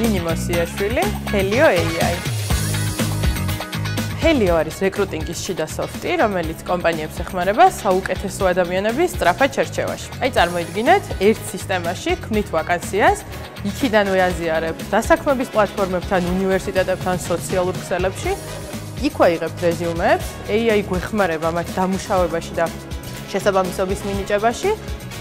ნინი მოსიაშვილი, Helio AI. Helio არის რეკრუტინგის შიდა სოფტი, რომელიც კომპანიებს ეხმარება საუკეთესო ადამიანების სწრაფად შერჩევაში. Აი წარმოიდგინეთ, ერთ სისტემაში ქმნით ვაკანსიას, იქიდანვე აზიარებთ დასაქმების პლატფორმებთან, უნივერსიტეტებთან, სოციალურ ქსელებში, იქვე იღებთ რეზიუმეებს, AI გვეხმარება მათ დამუშავებაში და შესაბამისობის მინიჭებაში.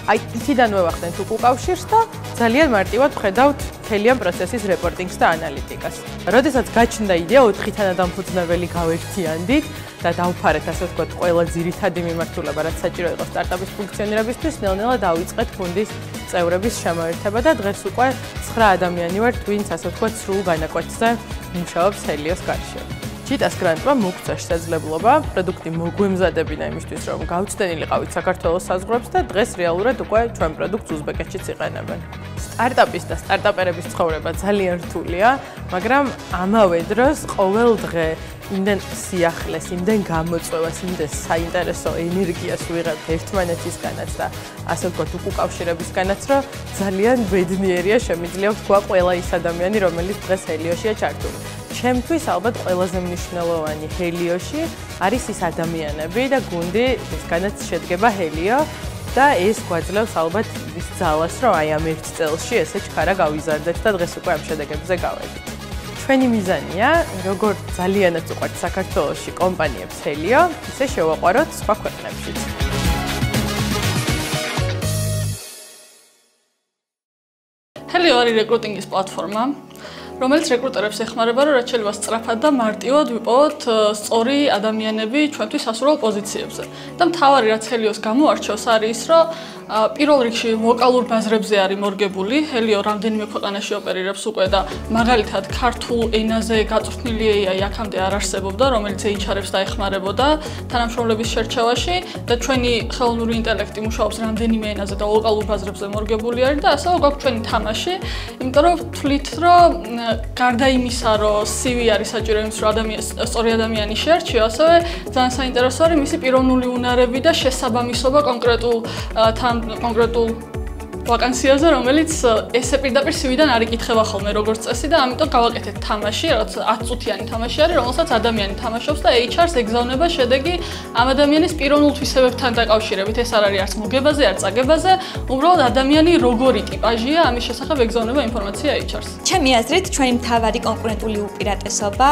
Აი იქიდანვე ვახდენთ უკავშირს და ძალიან მარტივად ვხედავთ მთელი ამ პროცესის რეპორტინგს და ანალიტიკას. როდესაც გაჩნდა იდეა 4 თანადამფუძნებელი გავერთიანდით და დავფარეთ ასე ვთქვათ ყველა ძირითადი მიმართულება, რაც საჭირო იყო სტარტაპის ფუნქციონირებისთვის, ნელ-ნელა დავიწყეთ გუნდის წევრების შემოერთება და დღეს უკვე 9 ადამიანი ვართ, ვინც ასე ვთქვათ სრულ განაკვეთზე მუშაობს Helios გარშემო. ჩიტას გრანტმა მოგწა შესაძლებლობა პროდუქტი მოგვემზადებინა იმისთვის, რომ გავცდენილიყავით საქართველოს საზღვრებს და დღეს რეალურად უკვე ჩვენ პროდუქტს უზბეკეთშიც იყენებენ. სტარტაპის და სტარტაპერების ცხოვრება ძალიან რთულია, მაგრამ ამავე დროს ყოველ დღე იმდენ სიახლეს, იმდენ გამოწვევას, იმდენ საინტერესო ენერგიას ვიღებთ ერთმანეთისგანაც და ასე ვთქვათ უკავშირებისგანაც, რომ ძალიან ბედნიერია შემიძლია ვთქვა ყველა ის ადამიანი, რომელიც დღეს Helioშია ჩართული. ჩემთვის ალბათ ყველაზე მნიშვნელოვანი Helioში არის ის ადამიანები და გუნდი, რისგანაც შედგება Helio და ეს გვაძლევს ალბათ ის ძალას, რომ აი ამ ერთ წელში ესე ჩქარა გავიზარდეთ და დღეს უკვე ამ შედეგებზე გავედით. ჩვენი მიზანია, როგორც ძალიანაც უყვართ საქართველოში კომპანიებს Helio, ისე შევაყვაროთ სხვა ქვეყნებშიც. Helio არის რეკრუტინგის პლატფორმა, რომელიც რეკრუტერებს ეხმარება, რომ რაც შეიძლება სწრაფად და მარტივად ვიპოვოთ სწორი ადამიანები ჩვენთვის სასურველ პოზიციებზე. და მთავარი რაც Helios გამოარჩევს არის ის, რომ პირველ რიგში ლოკალურ ბაზრებზე არის მორგებული. Helio რამდენიმე ქვეყანაში ოპერირებს უკვე და მაგალითად ქართულ ენაზე გაწვრთნილი AI აქამდე არ არსებობდა, რომელიც HR-ებს დაეხმარებოდა თანამშრომლების შერჩევაში და ჩვენი ხელოვნური ინტელექტი მუშაობს რამდენიმე ენაზე და ლოკალურ ბაზრებზე მორგებული არის და ასევე გვაქვს ჩვენი თამაში, იმიტომ რომ თვლით, რომ გარდა იმისა, რომ CV არის საჭირო იმის, რომ სწორი ადამიანი შეარჩიო, ასევე ძალიან საინტერესო არის მისი პიროვნული უნარები და შესაბამისობა კონკრეტულ ვაკანსიაზე, რომელიც ესე პირდაპირ CV-დან არ იკითხება ხოლმე როგორც წესი და ამიტომ გავაკეთეთ თამაში, რაც 10 წუთიანი თამაში არის, რომელსაც ადამიანი თამაშობს და HR-ს ეგზავნება შედეგი ამ ადამიანის პიროვნულ თვისებებთან დაკავშირებით. ეს არ არის არც მოგებაზე, არც წაგებაზე, უბრალოდ ადამიანი როგორი ტიპაჟია, ამის შესახებ ეგზავნება ინფორმაცია HR-ს. ჩემი აზრით, ჩვენი მთავარი კონკურენტული უპირატესობა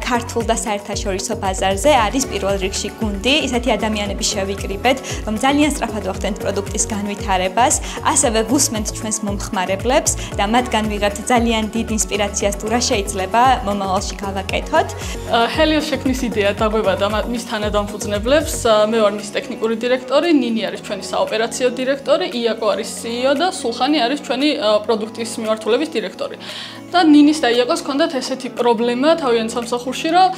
ქართულ და საერთაშორისო ბაზარზე არის პირველ რიგში გუნდი, ისეთი ადამიანები შევიკრიბეთ, რომ ძალიან სწრაფად ვახდენთ პროდუქტის განვითარებას, ასევე ვუსმენთ ჩვენს მომხმარებლებს და მათგან ვიღებთ ძალიან დიდ ინსპირაციას თუ რა შეიძლება მომავალში გავაკეთოთ. Helios შექმნის იდეა დაგვებადა მის თანადამფუძნებლებს. მე ვარ მის ტექნიკური დირექტორი, ნინი არის ჩვენი საოპერაციო დირექტორი, იაკო არის CEO და სულხანი არის ჩვენი პროდუქტის მიმართულების დირექტორი. და ნინის და იაკოს ჰქონდათ ესეთი პრობლემა თავიანთ სამსახურში, რომ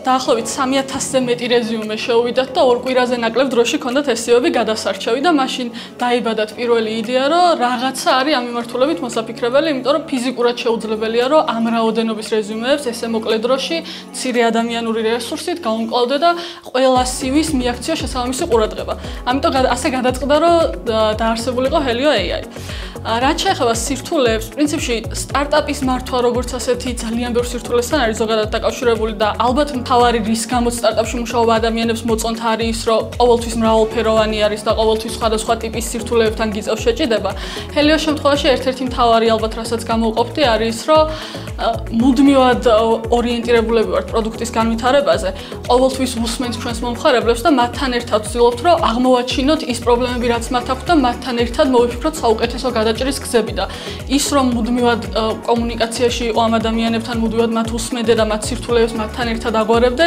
დაახლოებით 3000-ზე მეტი რეზიუმე შეუვიდათ და 2 კვირაზე ნაკლებ დროში ჰქონდათ SEO-ები გადასარჩევი და მაშინ დაიბადათ პირველი იდეა, რომ რაღაცა არის ამ მიმართულებით მოსაფიქრებელი, იმიტომ რომ ფიზიკურად შეუძლებელია, რომ ამ რაოდენობის რეზიუმეებს ესე მოკლე დროში მცირე ადამიანური რესურსით გაუმკლავდე და ყველა CV-ს მიაქციო შესაბამისი ყურადღება. ამიტომ ასე გადაწყდა, რომ დაარსებულიყო Helio AI. რაც შეეხება სირთულეებს, პრინციპში სტარტაპის მართვა როგორც ასეთი ძალიან ბევრ სირთულესთან არის ზოგადად დაკავშირებული და ალბათ მთავარი რის გამოც სტარტაპში მუშაობა ადამიანებს მოწონთ არის ის, რომ ყოველთვის მრავალფეროვანი არის და ყოველთვის სხვადასხვა ტიპის სირთულეებთან გიწევს შეჭიდება. Helios შემთხვევაში ერთ-ერთი მთავარი ალბათ რასაც გამოვყოფდი არის, რომ მუდმივად ორიენტირებულები ვართ პროდუქტის განვითარებაზე. ყოველთვის ვუსმენთ ჩვენს მომხმარებლებს და მათთან ერთად ვცდილობთ, რომ აღმოვაჩინოთ ის პრობლემები, რაც მათ აქვთ და მათთან ერთად მოვიფიქროთ საუკეთესო გადაჭრის გზები და ის რომ მუდმივად კომუნიკაციაში იყო ამ ადამიანებთან, მუდმივად მათ უსმენდე და მათ სირთულეებს მათთან ერთად აგვარებდე,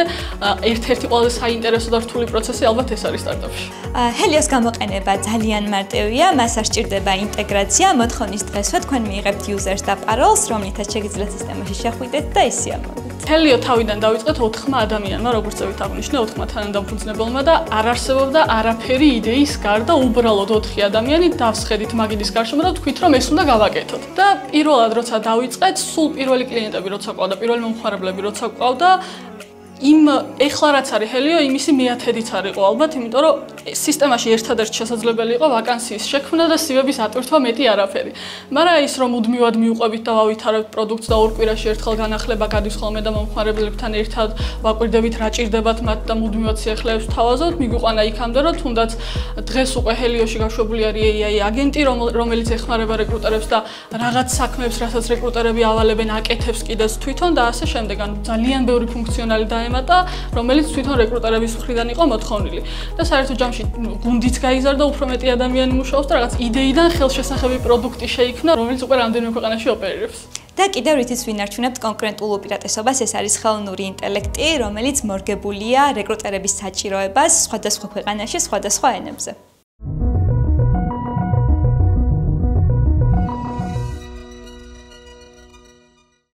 ერთ-ერთი ყველაზე საინტერესო და რთული პროცესი ალბათ ეს არის სტარტაპში. Helios გამოყენება ძალიან მარტივია, მას არ სჭირდება ინტეგრაცია, მოთხოვნის დღესვე თქვენ მიიღებთ users და parols, რომლითაც შეგიძლიათ სისტემაში შეხვიდეთ და ისე ამოვიდეთ. Helio თავიდან დავიწყეთ 4 ადამიანმა, როგორც წევით აღნიშნე, 4 თანადამფუძნებელმა და არ არსებობდა არაფერი იდეის გარდა, უბრალოდ 4 ადამიანი დავსხედით მაგიდის გარშემო და თქვით, რომ ეს უნდა გავაკეთოთ. და პირველად როცა დავიწყეთ, სულ პირველი კლიენტები როცა ყავდა, პირველი მომხმარებლები როცა ყავდა, იმ ეხლა რაც არის Helio, იმისი მეათედიც არისო ალბათ, იმიტომ რომ სისტემაში ერთადერთი შესაძლებელი იყო ვაკანსიის შექმნა და CV-ების ატვირთვა მეტი არაფერი. მაგრამ ის რომ მუდმივად მიუყვებით და ვავითარებთ პროდუქტს და ორ კვირაში ერთხელ განახლება გადის ხოლმე და მომხმარებლებთან ერთად ვაკვირდებით რა ჭირდებათ მათ და მუდმივად სიახლეებს ვთავაზობთ, მიგვიყვანა იქამდე რომ თუნდაც დღეს უკვე Helio-ში გაშვებული არის AI აგენტი, რომელიც ეხმარება რეკრუტერებს და რაღაც საქმეებს, რასაც რეკრუტერები ავალებენ, აკეთებს კიდეც თვითონ და ასე შემდეგ. ანუ ძალიან ბევრი ფუნქციონალი დაემატა, რომელიც თვითონ რეკრუტერების მხრიდან იყო მოთხოვნილი. და საერთო ჯამში გუნდიც გაიზარდა, უფრო მეტი ადამიანი მუშაობს და რაღაც იდეიდან ხელშესახები პროდუქტი შეიქმნა, რომელიც უკვე რამდენიმე ქვეყანაში ოპერირებს. და კიდევ რითიც ვინარჩუნებთ კონკურენტულ უპირატესობას, ეს არის ხელოვნური ინტელექტი, რომელიც მორგებულია რეკრუტერების საჭიროებას სხვადასხვა ქვეყანაში, სხვადასხვა ენებზე.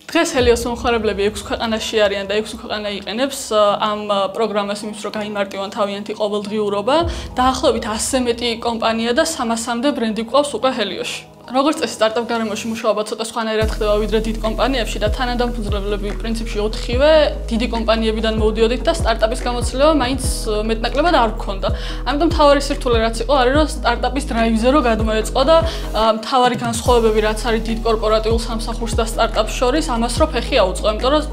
დღეს Helios მომხმარებლები 6 ქვეყანაში არიან და 6 ქვეყანა იყენებს ამ პროგრამას იმის რომ გაიმარტივონ თავიანთი ყოველდღიურობა. დაახლოებით 100 მეტი კომპანია და 300-მდე ბრენდი გვყავს უკვე Helios-ში. როგორც წესი სტარტაპ გარემოში მუშაობა ცოტა სხვანაირად ხდება ვიდრე დიდ კომპანიებში და თანადამფუძნებლები პრინციპში 4-ივე დიდი კომპანიებიდან მოვდიოდით და სტარტაპის გამოცდილება მაინც მეტნაკლებად არ გქონდა. ამიტომ მთავარი სირთულე რაც იყო არის რომ სტარტაპის დრაივზე რო გადმოეწყო და მთავარი განსხვავებები რაც არის დიდ კორპორატიულ სამსახურს და სტარტაპს შორის ამას რო ფეხი აუწყო, იმიტომ რომ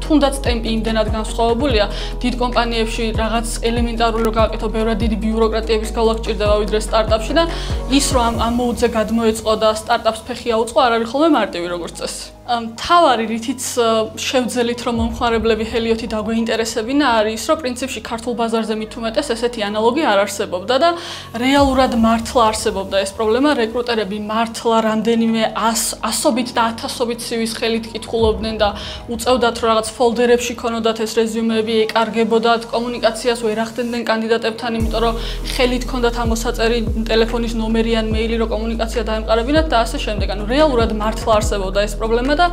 თუნდაც ტემპი იმდენად განსხვავებულია, დიდ კომპანიებში რაღაც ელემენტარული რო გააკეთო, ბევრად დიდი ბიუროკრატიების გავლა გჭირდება ვიდრე სტარტაპში და ის რომ ამ მოუდზე გადმოეწყო და სტარტაპს ფეხი აუწყო, არ არის ხოლმე მარტივი როგორც წესი. მთავარი რითიც შევძელით რომ მომხმარებლები Helio-თი დაგვეინტერესებინა არის ის რომ პრინციპში ქართულ ბაზარზე მით უმეტეს ესეთი ანალოგი არ არსებობდა და რეალურად მართლა არსებობდა ეს პრობლემა, რეკრუტერები მართლა რამდენიმე ასობით და ათასობით CV-ს ხელით კითხულობდნენ და უწევდათ რომ რაღაც ფოლდერებში ქონოდათ ეს რეზიუმეები, ეკარგებოდათ, კომუნიკაციას ვერ ახდენდნენ კანდიდატებთან, იმიტომ რომ ხელით ქონდათ ამოსაწერი ტელეფონის ნომერი ან მეილი, რომ კომუნიკაცია დაემყარებინათ და ასე შემდეგ. ანუ რეალურად მართლა არსებობდა ეს პრობლემა და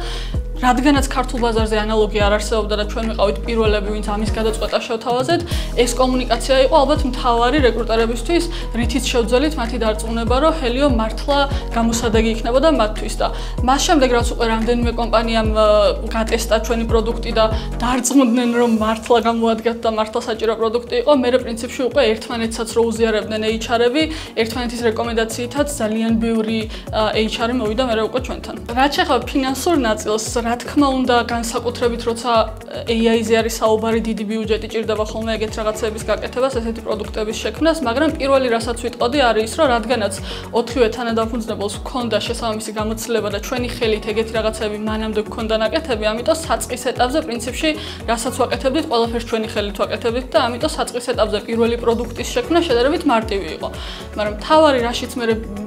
რადგანაც ქართულ ბაზარზე ანალოგი არ არსებობდა და ჩვენ ვიყავით პირველები, ვინც ამის გადაწყვეტა შევთავაზეთ, ეს კომუნიკაცია იყო ალბათ მთავარი რეკრუტერებისთვის, რითიც შევძელით მათი დარწმუნება, რომ Helio მართლა გამოსადეგი იქნებოდა მათთვის და მას შემდეგ რაც უკვე რამდენიმე კომპანიამ გატესტა ჩვენი პროდუქტი და დარწმუნდნენ, რომ მართლა გამოადგათ და მართლა საჭირო პროდუქტი იყო, მე პრინციპში უკვე ერთმანეთსაც რო უზიარებდნენ HR-ები, ერთმანეთის რეკომენდაციითაც ძალიან ბევრი HR-ი მოვიდა მე უკვე ჩვენთან. რაც შეეხება ფინანსურ ნაწილს, რა თქმა უნდა, განსაკუთრებით როცა AI-ზე არის საუბარი, დიდი ბიუჯეტი ჭირდება ხოლმე ეგეთ რაღაცების გაკეთებას, ესეთი პროდუქტების შექმნას, მაგრამ პირველი რასაც ვიტყოდი არის ის, რომ რადგანაც 4-ვე თანადამფუძნებელს ჰქონდა შესაბამისი გამოცდილება და ჩვენი ხელით ეგეთი რაღაცები მანამდე გვქონდა ნაკეთები, ამიტომ საწყის ეტაპზე პრინციპში რასაც ვაკეთებდით, ყველაფერს ჩვენი ხელით ვაკეთებდით და ამიტომ საწყის ეტაპზე პირველი პროდუქტის შექმნა შედარებით მარტივი იყო. მაგრამ მთავარი რაშიც მე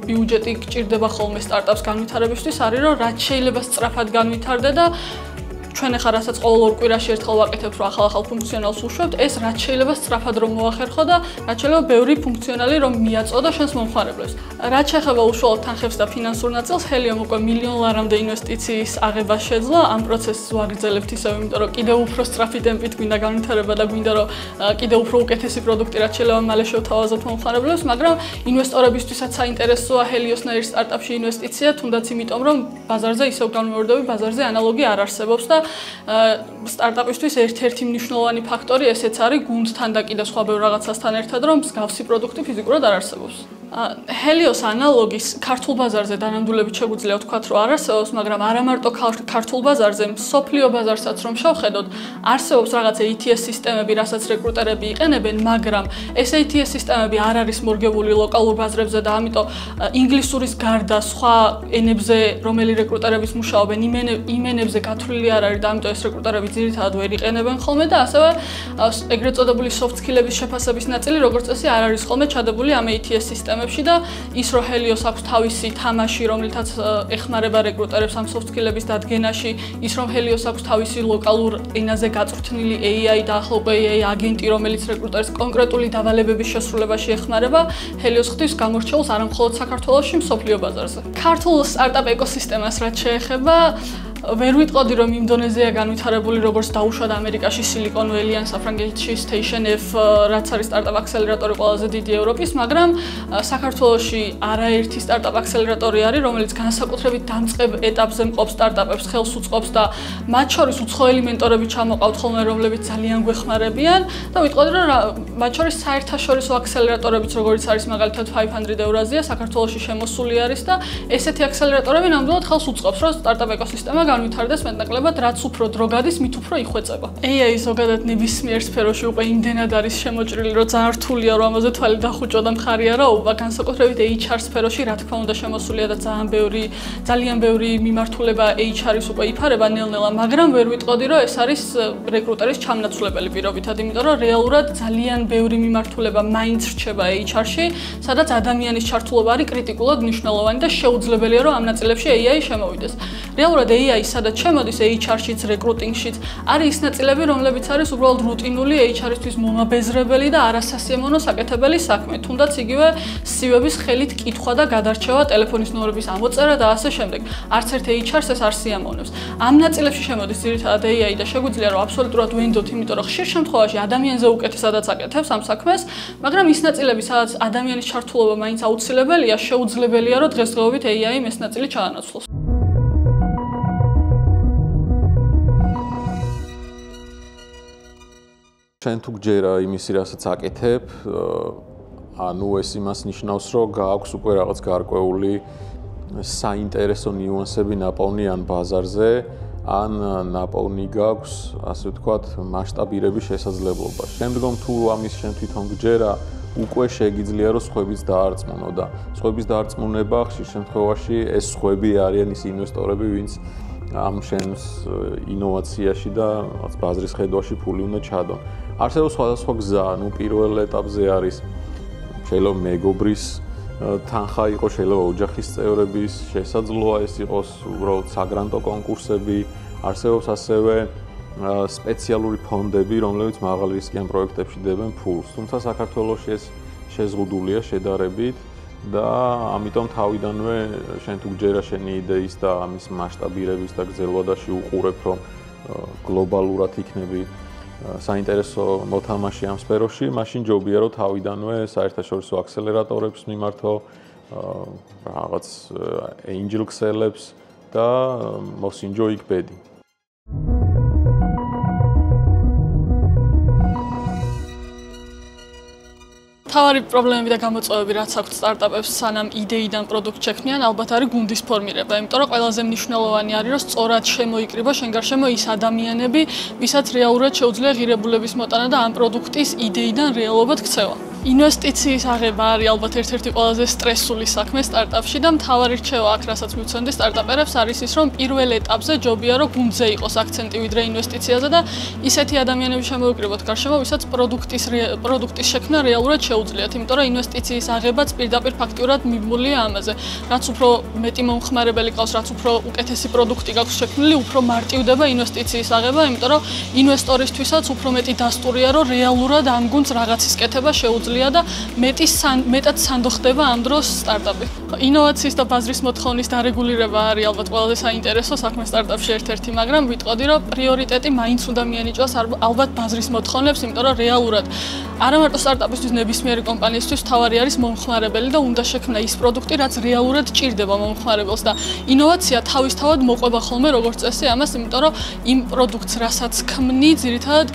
ბიუჯეტი გჭირდება ხოლმე სტარტაპს განვითარებისთვის არის, რომ რაც შეიძლება სწრაფად განვითარდეს და ჩვენ ახლა რასაც ყოველ ორ კვირაში ერთხელ ვაკეთებთ, რომ ახალ ფუნქციონალს უშვებთ, ეს რაც შეიძლება სწრაფად რომ მოახერხო და რაც შეიძლება ბევრი ფუნქციონალი რომ მიაწოდო შენს მომხმარებლებს. რაც შეეხება უშუალოდ თანხებს და ფინანსურ ნაწილს, Helio-მ უკვე მილიონ ლარამდე ინვესტიციის აღება შეძლო, ამ პროცესს ვაგრძელებთ ისევ, იმიტომ რომ კიდევ უფრო სწრაფი ტემპით გვინდა განვითარება და გვინდა რომ კიდევ უფრო უკეთესი პროდუქტი რაც შეიძლება მალე შევთავაზოთ მომხმარებლებს, მაგრამ ინვესტორებისთვისაც საინტერესოა Helios-ნაირ სტარტაპში ინვესტიცია, თუნდაც იმიტომ რომ ბაზარზე ისევ განმეორდები, ბაზარზე ანალოგი არ არსებობს და სტარტაპისთვის ერთ-ერთი მნიშვნელოვანი ფაქტორი ესეც არის გუნდთან და კიდევ სხვა ბევრ რაღაცასთან ერთად, რომ მსგავსი პროდუქტი ფიზიკურად არ არსებობს. Helios ანალოგის ქართულ ბაზარზე დანამდვილებით შეგვიძლია ვთქვათ, რომ არ არსებობს, მაგრამ არა მარტო ქართულ ბაზარზე, მსოფლიო ბაზარსაც რომ შევხედოთ, არსებობს რაღაც ATS სისტემები, რასაც რეკრუტერები იყენებენ, მაგრამ ეს ATS სისტემები არ არის მორგებული ლოკალურ ბაზრებზე და ამიტომ ინგლისურის გარდა სხვა ენებზე, რომელი რეკრუტერების მუშაობენ, იმ ენებზე გათვლილი არ არის და ამიტომ ეს რეკრუტერები ძირითადად ვერ იყენებენ ხოლმე და ასევე ეგრეთ წოდებული soft skill-ების შეფასების ნაწილი როგორც წესი არ არის ხოლმე ჩადებული ამ ATS სისტემებში და ის რომ Helios აქვს თავისი თამაში, რომლითაც ეხმარება რეკრუტერებს ამ soft skill-ების დადგენაში, ის რომ Helios აქვს თავისი ლოკალურ ენაზე გაწვრთნილი AI და ახლა უკვე AI აგენტი, რომელიც რეკრუტერს კონკრეტული დავალებების შესრულებაში ეხმარება, Helios ხდის გამორჩეულს არა მხოლოდ საქართველოში, მსოფლიო ბაზარზე. ქართულ სტარტაპ ეკოსისტემას რაც შეეხება, ვერ ვიტყოდი რომ იმ დონეზეა განვითარებული როგორც დაუშვათ ამერიკაში Silicon Valley ან საფრანგეთში Station F რაც არის სტარტაპ აქსელერატორი ყველაზე დიდი ევროპის, მაგრამ საქართველოში არაერთი სტარტაპ აქსელერატორი არის, რომელიც განსაკუთრებით დამწყებ ეტაპზე მყოფ სტარტაპებს ხელს უწყობს და მათ შორის უცხოელი მენტორები ჩამოყავთ ხოლმე, რომლებიც ძალიან გვეხმარებიან და ვიტყოდი რომ მათ შორის საერთაშორისო აქსელერატორებიც როგორც არის მაგალითად 500 ევრაზია საქართველოში შემოსული არის და ესეთი აქსელერატორები ნამდვილად ხელს უწყობს, რომ სტარტაპ ეკოსისტემა განვითარდეს მეტნაკლებად, რაც უფრო დრო გადის, მით უფრო იხვეწება. AI ზოგადად ნებისმიერ სფეროში უკვე იმდენად არის შემოჭრილი, რომ ძალიან რთულია რომ ამაზე თვალი დახუჭო და მხარი არაობა, განსაკუთრებით HR სფეროში რა თქმა უნდა შემოსულია და ძალიან ბევრი მიმართულება HR-ის უკვე იფარება ნელ-ნელა, მაგრამ ვერ ვიტყოდი რომ ეს არის რეკრუტერის ჩამნაცვლებელი პირობითად, იმიტომ რომ რეალურად ძალიან ბევრი მიმართულება მაინც რჩება HR-ში, სადაც ადამიანის ჩართულობა არის კრიტიკულად მნიშვნელოვანი და შეუძლებელია რომ ამ ნაწილებში AI შემოვიდეს. რეალურად AI სადაც შემოდის HR-შიც, რეკრუტინგშიც, არის ის ნაწილები, რომლებიც არის უბრალოდ რუტინული HR-ისთვის მომაბეზრებელი და არასასიამოვნო საკეთებელი საქმე, თუნდაც იგივე CV-ების ხელით კითხვა და გადარჩევა, ტელეფონის ნომრების ამოწერა და ასე შემდეგ. არც ერთ HR-ს ეს არ სიამოვნებს. ამ ნაწილებში შემოდის ძირითადად AI და შეგვიძლია რომ აბსოლუტურად ვენდოთ, იმიტომ რომ ხშირ შემთხვევაში ადამიანზე უკეთესადაც აკეთებს ამ საქმეს, მაგრამ ის ნაწილები, სადაც ადამიანის ჩართულობა მაინც აუცილებელია, შეუძლებელია რომ დღესდღეობით AI-მ ეს ნაწილი ჩაანაცვლოს. შენ თუ გჯერა იმის რასაც აკეთებ, ანუ ეს იმას ნიშნავს, რომ გააქვს უკვე რაღაც გარკვეული საინტერესო ნიუანსები ნაპოვნი ან ბაზარზე, ან ნაპოვნი გაქვს, ასე ვთქვათ, მასშტაბირების შესაძლებლობა. შემდგომ თუ ამის შენ თვითონ გჯერა, უკვე შეგიძლია რომ სხვებიც დაარწმუნო და სხვების დაარწმუნება ხშირ შემთხვევაში ეს სხვები არიან ის ინვესტორები, ვინც ამ შენს ინოვაციაში და ბაზრის ხედვაში ფული უნდა ჩადონ. არსებობს სხვადასხვა გზა, ну პირველ ეტაპზე არის შეიძლება მეგობრის თანხა იყოს, შეიძლება ოჯახის წევრების, შესაძლოა ეს იყოს უბრალოდ საგრანტო კონკურსები, არსებობს ასევე სპეციალური ფონდები, რომლებიც მაღალი რისკიან პროექტებში დებენ ფულს. თუმცა საქართველოში ეს შეზღუდულია შედარებით და ამიტომ თავიდანვე შენ თუ გჯერა შენი იდეის და ამის მასშტაბირების და გრძელვადაში უყურებ, რომ გლობალურად იქნები საინტერესო მოთამაშე ამ სფეროში, მაშინ ჯობია რომ თავიდანვე საერთაშორისო აქსელერატორებს მიმართო, რაღაც angel ქსელებს და მოსინჯო იქ ბედი. თავარი პრობლემები და გამოწვევები რაც აქვს სტარტაპებს სანამ იდეიდან პროდუქტ შექმნიან, ალბათ არის გუნდის ფორმირება, იმიტომ რომ ყველაზე მნიშვნელოვანი არის რომ სწორად შემოიკრიბო შენ გარშემო ის ადამიანები, ვისაც რეალურად შეუძლია ღირებულების მოტანა და ამ პროდუქტის იდეიდან რეალობად ქცევა. ინვესტიციის აღება არის ალბათ ერთ-ერთი ყველაზე სტრესული საქმე სტარტაპში და მთავარი რჩევა აქ, რასაც მივცემდი სტარტაპერებს, არის ის, რომ პირველ ეტაპზე ჯობია რომ გუნდზე იყოს აქცენტი ვიდრე ინვესტიციაზე და ისეთი ადამიანები შემოიკრიბოთ გარშემო, ვისაც პროდუქტის შექმნა რეალურად შეუძლიათ, იმიტომ რომ ინვესტიციის აღებაც პირდაპირ ფაქტიურად მიბმულია ამაზე. რაც უფრო მეტი მომხმარებელი ყავს, რაც უფრო უკეთესი პროდუქტი გაქვს შექმნილი, უფრო მარტივდება ინვესტიციის აღება, იმიტომ რომ ინვესტორისთვისაც უფრო მეტი დასტურია, რომ რეალურად ამ გუნდს რაღაცის კეთება შეუძლია და მეტად სანდო ხდება ამ დროს სტარტაპი. ინოვაციის და ბაზრის მოთხოვნის დარეგულირება არის ალბათ ყველაზე საინტერესო საქმე სტარტაპში ერთ-ერთი, მაგრამ ვიტყოდი რომ პრიორიტეტი მაინც უნდა მიენიჭოს ალბათ ბაზრის მოთხოვნებს, იმიტომ რომ რეალურად არა მარტო სტარტაპისთვის, ნებისმიერი კომპანიისთვის თავარი არის მომხმარებელი და უნდა შექმნა ის პროდუქტი, რაც რეალურად ჭირდება მომხმარებელს და ინოვაცია თავისთავად მოყვება ხოლმე როგორც წესი ამას, იმიტომ რომ იმ პროდუქტს, რასაც ქმნი, ძირითადად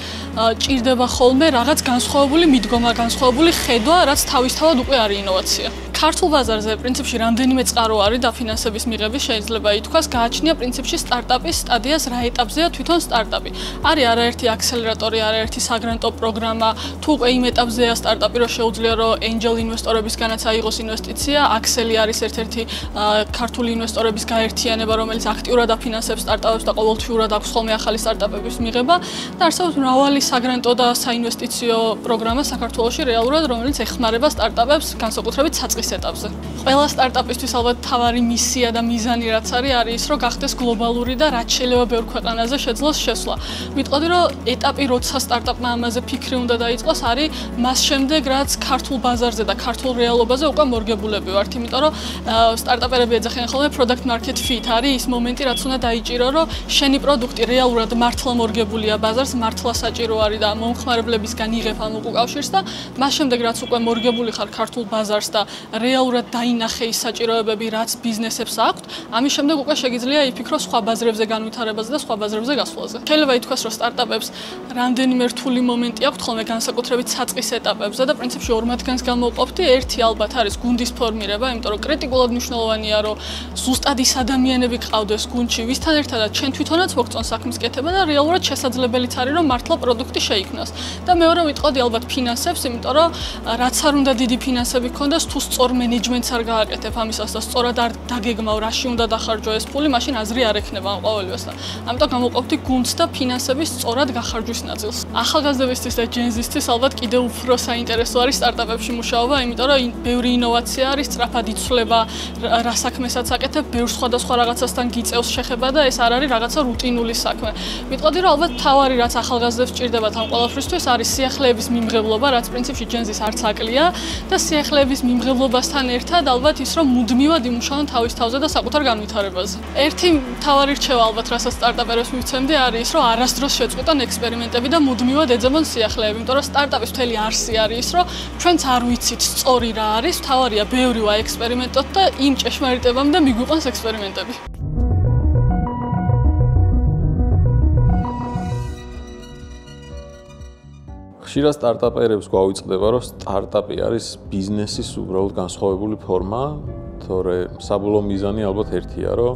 ჭირდება ხოლმე რაღაც განსხვავებული მიდგომა, განსხვავებული ხედვა, რაც თავისთავად უკვე არის ინოვაცია. ქართულ ბაზარზე პრინციპში რამდენიმე წყარო არის დაფინანსების მიღების შეიძლება ითქვას, გააჩნია პრინციპში სტარტაპის სტადიას რა ეტაპზეა თვითონ სტარტაპი. არის არაერთი აქსელერატორი, არაერთი საგრანტო პროგრამა, თუ უკვე იმ ეტაპზეა სტარტაპი, რომ შეუძლია რომ angel ინვესტორებისგანაც აიღოს ინვესტიცია, აქსელი არის ერთ-ერთი ქართული ინვესტორების გაერთიანება, რომელიც აქტიურად აფინანსებს სტარტაპებს და ყოველთვიურად აქვს ხოლმე ახალი სტარტაპების მიღება და არსებობს მრავალი საგრანტო და საინვესტიციო პროგრამა საქართველოში რეალურად, რომელიც ეხმარება სტარტაპებს განსაკუთრებით საწყის ეს ეტაპზე. ყველა სტარტაპისთვის ალბათ თავარი მისია და მიზანი რაც არის ის, რომ გახდეს გლობალური და რაც შეიძლება ბევრ ქვეყანაზე შეძლოს შესვლა. ვიტყოდი, რომ ეტაპი, როცა სტარტაპმა ამაზე ფიქრი უნდა დაიწყოს, არის მას შემდეგ, რაც ქართულ ბაზარზე და ქართულ რეალობაზე უკვე მორგებულები ვართ, იმიტომ რომ სტარტაპერები ეძახიან ხოლმე product market fit არის ის მომენტი, რაც უნდა დაიჭირო, რომ შენი პროდუქტი რეალურად მართლა მორგებულია ბაზარს, მართლა საჭირო არის და მომხმარებლებისგან იღებ ამ უკავშირს და მას შემდეგ, რაც უკვე მორგებული ხარ ქართულ ბაზარს და რეალურად დაინახე ის საჭიროებები, რაც ბიზნესებს აქვთ, ამის შემდეგ უკვე შეგიძლია იფიქრო სხვა ბაზრებზე განვითარებაზე და სხვა ბაზრებზე გასვლაზე. შეიძლება ითქვას, რომ სტარტაპებს რამდენიმე რთული მომენტი აქვთ ხოლმე განსაკუთრებით საწყის ეტაპებზე და პრინციპში ორ მათგანს გამოვყოფდი. ერთი ალბათ არის გუნდის ფორმირება, იმიტომ რომ კრიტიკულად მნიშვნელოვანია, რომ ზუსტად ის ადამიანები გყავდეს გუნდში, ვისთან ერთადაც ჩვენ თვითონაც მოგწონს საქმის კეთება და რეალურად შესაძლებელიც არის, რომ მართლა პროდუქტი შეიქმნას. და მეორე ვიტყოდი ალბათ ფინანსებს, იმიტომ რომ რაც არ უნდა დიდი ფინანსები გქონდეს, თუ სწორ მენეჯმენტს არ გააკეთებ ამისას და სწორად არ დაგეგმავ, რაში უნდა დახარჯო ეს ფული, მაშინ აზრი არ ექნება ამ ყოველივეს და ამიტომ გამოვყოფდი გუნდს და ფინანსების სწორად გახარჯვის ნაწილს. ახალგაზრდებისთვის და ჯენზისთვის ალბათ კიდევ უფრო საინტერესო არის სტარტაპებში მუშაობა, იმიტომ რომ ბევრი ინოვაცია არის, სწრაფად იცვლება რა საქმესაც აკეთებ, ბევრ სხვადასხვა რაღაცასთან გიწევს შეხება და ეს არ არის რაღაცა რუტინული საქმე. ვიტყოდი, რომ ალბათ თავარი რაც ახალგაზრდებს ჭირდებათ ამ ყველაფრისთვის არის სიახლეების მიმღებლობა, რაც პრინციპში ჯენზის არც აკლია და სიახლეების მიმღებლობასთან ერთად ალბათ ის, რომ მუდმივად იმუშაონ თავის თავზე და საკუთარ განვითარებაზე. ერთი მთავარი რჩევა ალბათ, რასაც სტარტაპერებს მივცემდი, არის ის, რომ არასდროს შეწყვეტონ ექსპერიმენტები და მუდმივად ეძებონ სიახლეები, იმიტომ რომ სტარტაპის მთელი არსი არის ის, რომ ჩვენც არ ვიცით სწორი რა არის, მთავარია ბევრი ვაექსპერიმენტოთ და იმ ჭეშმარიტებამდე მიგვიყვანს ექსპერიმენტები. ხშირად სტარტაპერებს გვავიწყდება, რომ სტარტაპი არის ბიზნესის უბრალოდ განსხვავებული ფორმა, თორე საბოლოო მიზანი ალბათ ერთია, რომ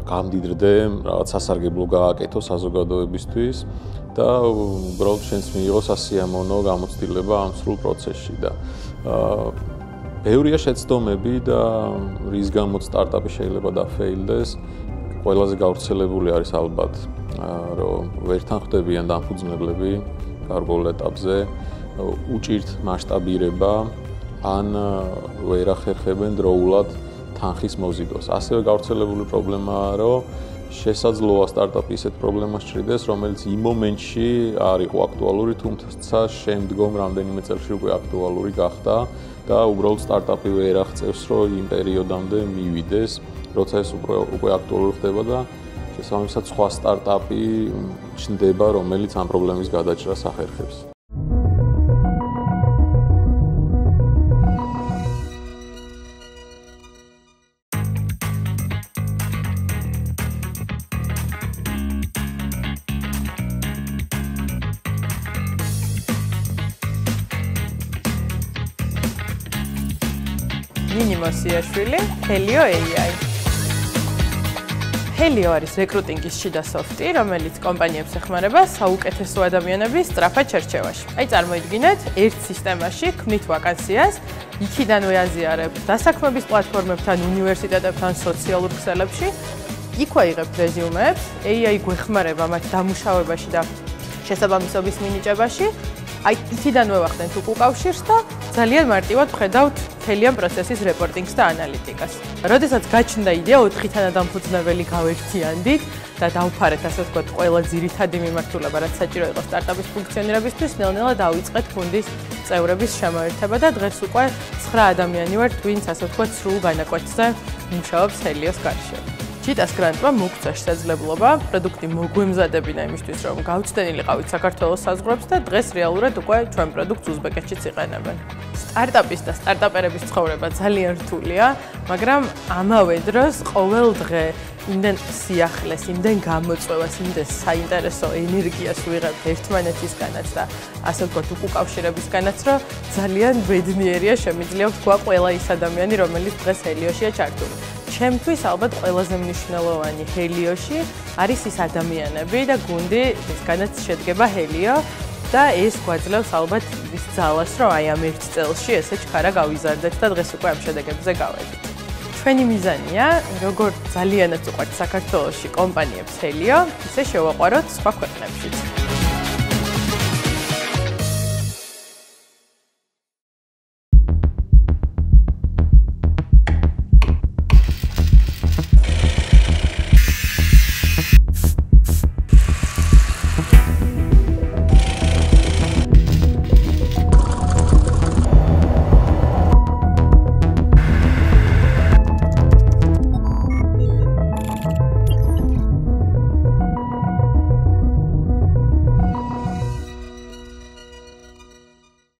გამდიდრდე, რაღაც სასარგებლო გააკეთო საზოგადოებისთვის და უბრალოდ შენს მიიღო სასიამოვნო გამოცდილება ამ სრულ პროცესში და ბევრია შეცდომები და რის გამოც სტარტაპი შეიძლება დაფეილდეს. ყველაზე გავრცელებული არის ალბათ, რომ ვერ თანხმდებიან დამფუძნებლები გარკვეულ ეტაპზე, უჭირთ მასშტაბირება ან ვერ ახერხებენ დროულად თანხის მოზიდვას. ასევე გავრცელებული პრობლემაა, რომ შესაძლოა სტარტაპი ისეთ პრობლემას ჭრიდეს, რომელიც იმ მომენტში არ იყო აქტუალური, თუმცა შემდგომ რამდენიმე წელში უკვე აქტუალური გახდა და უბრალოდ სტარტაპი ვერ აღწევს, რომ იმ პერიოდამდე მივიდეს, როცა ეს უკვე აქტუალური ხდება და შესაბამისად სხვა სტარტაპი ჩნდება, რომელიც ამ პრობლემის გადაჭრას ახერხებს. ნინი მოსიაშვილი, Helio AI. Helio არის რეკრუტინგის შიდა სოფტი, რომელიც კომპანიებს ეხმარება საუკეთესო ადამიანების სწრაფად შერჩევაში. აი წარმოიდგინეთ, ერთ სისტემაში ქმნით ვაკანსიას, იქიდანვე აზიარებთ დასაქმების პლატფორმებთან, უნივერსიტეტებთან, სოციალურ ქსელებში, იქვე იღებთ რეზიუმეებს, AI გვეხმარება მათ დამუშავებაში და შესაბამისობის მინიჭებაში. აი იქიდანვე ვახდენთ უკავშირს და ძალიან მარტივად ვხედავთ მთელი ამ პროცესის რეპორტინგს და ანალიტიკას. როდესაც გაჩნდა იდეა 4 თანადამფუძნებელი გავერთიანდით და დავფარეთ ასე ვთქვათ ყველა ძირითადი მიმართულება, რაც საჭირო იყო სტარტაპის ფუნქციონირებისთვის, ნელ-ნელა დავიწყეთ გუნდის წევრების შემოერთება და დღეს უკვე 9 ადამიანი ვართ, ვინც ასე ვთქვათ სრულ განაკვეთზე მუშაობს Helios გარშემო. ჯიტას გრანტმა მოგწა შესაძლებლობა პროდუქტი მოგვემზადებინა იმისთვის, რომ გავცდენილიყავით საქართველოს საზღვრებს და დღეს რეალურად უკვე ჩვენ პროდუქტს უზბეკეთშიც იყენებენ. სტარტაპის და სტარტაპერების ცხოვრება ძალიან რთულია, მაგრამ ამავე დროს ყოველ დღე იმდენ სიახლეს, იმდენ გამოწვევას, იმდენ საინტერესო ენერგიას ვიღებთ ერთმანეთისგანაც და ასე ვთქვათ უკავშირებისგანაც, რომ ძალიან ბედნიერია შემიძლია ვთქვა ყველა ის ადამიანი, რომელიც დღეს Helioშია ჩართული. ჩემთვის ალბათ ყველაზე მნიშვნელოვანი Helioში არის ის ადამიანები და გუნდი, რისგანაც შედგება Helio და ეს გვაძლევს ალბათ ის ძალას, რომ აი ამ ერთ წელში ესე ჩქარა გავიზარდეთ და დღეს უკვე ამ შედეგებზე გავედით. ჩვენი მიზანია, როგორ ძალიანაც უყვართ საქართველოში კომპანიებს Helio, ისე შევაყვაროთ სხვა ქვეყნებშიც.